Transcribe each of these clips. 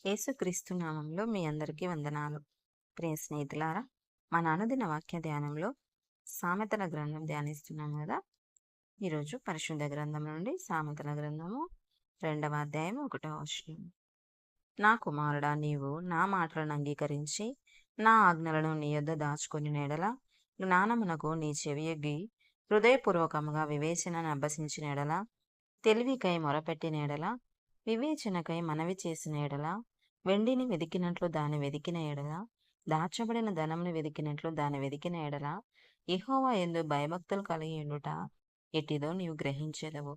యేసుక్రీస్తు నామంలో మీ అందరికీ వందనాలు. ప్రియ స్నేహితులారా, మన అనుదిన వాక్య ధ్యానంలో సామెతల గ్రంథం ధ్యానిస్తున్నాం కదా. ఈరోజు పరిశుద్ధ గ్రంథం నుండి సామెతల గ్రంథము 2వ అధ్యాయం 1వ వచనం. నా కుమారుడా, నీవు నా మాటలను అంగీకరించి నా ఆజ్ఞలను నీ యొద్ద దాచుకొని ఎడల, జ్ఞానమునకు నీ చెవియొగ్గి హృదయపూర్వకముగా వివేచనను అభ్యసించిన ఎడల, తెలివికై మొరపెట్టిన ఎడల, వివేచనకై మనవి చేసిన ఎడల, వెండిని వెదికినట్లు దాన్ని వెదికిన ఎడల, దాచబడిన ధనమును వెదికినట్లు దాన్ని వెదికిన ఎడల, యెహోవా యందు భయభక్తులు కలిగి ఉండుట ఎట్టిదో నీవు గ్రహించెదవు.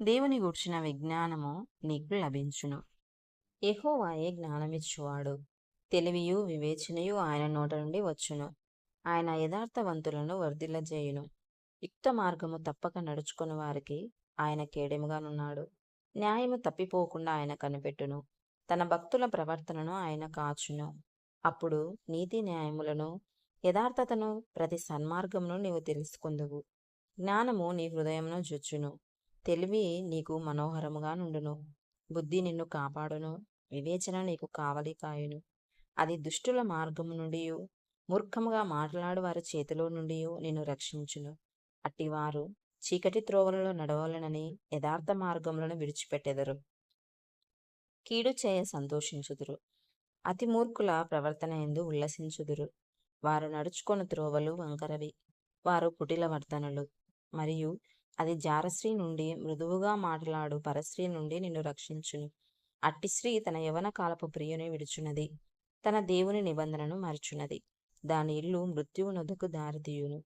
దేవుని గూర్చిన విజ్ఞానము నీకు లభించును. యెహోవాయే జ్ఞానమిచ్చువాడు. తెలివియు వివేచనయు ఆయన నోట నుండి వచ్చును. ఆయన యథార్థవంతులను వర్ధిల్లజేయును. యుక్త మార్గము తప్పక నడుచుకుని వారికి ఆయన కేడెముగానున్నాడు. న్యాయము తప్పిపోకుండా ఆయన కనిపెట్టును. తన భక్తుల ప్రవర్తనను ఆయన కాచును. అప్పుడు నీతి న్యాయములను, యథార్థతను, ప్రతి సన్మార్గమును నీవు తెలుసుకుందువు. జ్ఞానము నీ హృదయమును జొచ్చును. తెలివి నీకు మనోహరముగా నుండును. బుద్ధి నిన్ను కాపాడును. వివేచన నీకు కావలి కాయును. అది దుష్టుల మార్గము నుండి, మూర్ఖముగా మాట్లాడు వారి చేతిలో నుండి నిన్ను రక్షించును. అట్టివారు చీకటి త్రోవలలో నడవలనని యథార్థ మార్గములను విడిచిపెట్టెదరు. కీడు చేయ సంతోషించుదురు. అతి మూర్ఖుల ప్రవర్తన యందు ఉల్లసించుదురు. వారు నడుచుకొను త్రోవలు వంకరవి. వారు కుటిల వర్తనులు. మరియు అది జారస్త్రీ నుండి, మృదువుగా మాట్లాడు పరస్త్రీ నుండి నిన్ను రక్షించును. అట్టి స్త్రీ తన యవన కాలపు ప్రియుని విడుచున్నది. తన దేవుని నిబంధనను మరచున్నది. దాని ఇల్లు మృత్యువునొద్దకు దారితీయును.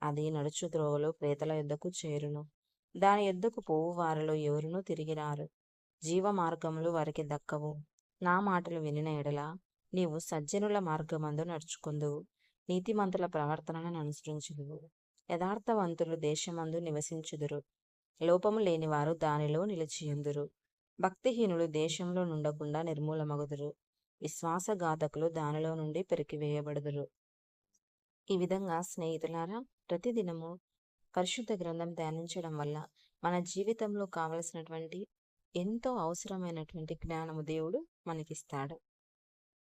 అది నడుచు త్రోవలో ప్రేతల యొద్దకు చేరును. దాని యొద్దకు పోవు వారిలో ఎవరునూ తిరిగిరారు. జీవ మార్గములు వారికి దక్కవు. నా మాటలు వినిన ఎడల నీవు సజ్జనుల మార్గమందు నడుచుకుందువు. నీతిమంతుల ప్రవర్తనను అనుసరించుదువు. యథార్థవంతులు దేశమందు నివసించుదురు. లోపము లేనివారు దానిలో నిలిచియుందురు. భక్తిహీనులు దేశంలో నుండకుండా నిర్మూలమగుదురు. విశ్వాసఘాతకులు దానిలో నుండి పెరికివేయబడుదురు. ఈ విధంగా స్నేహితులారా, ప్రతిదినము పరిశుద్ధ గ్రంథం ధ్యానించడం వల్ల మన జీవితంలో కావలసినటువంటి ఎంతో అవసరమైనటువంటి జ్ఞానము దేవుడు మనకిస్తాడు.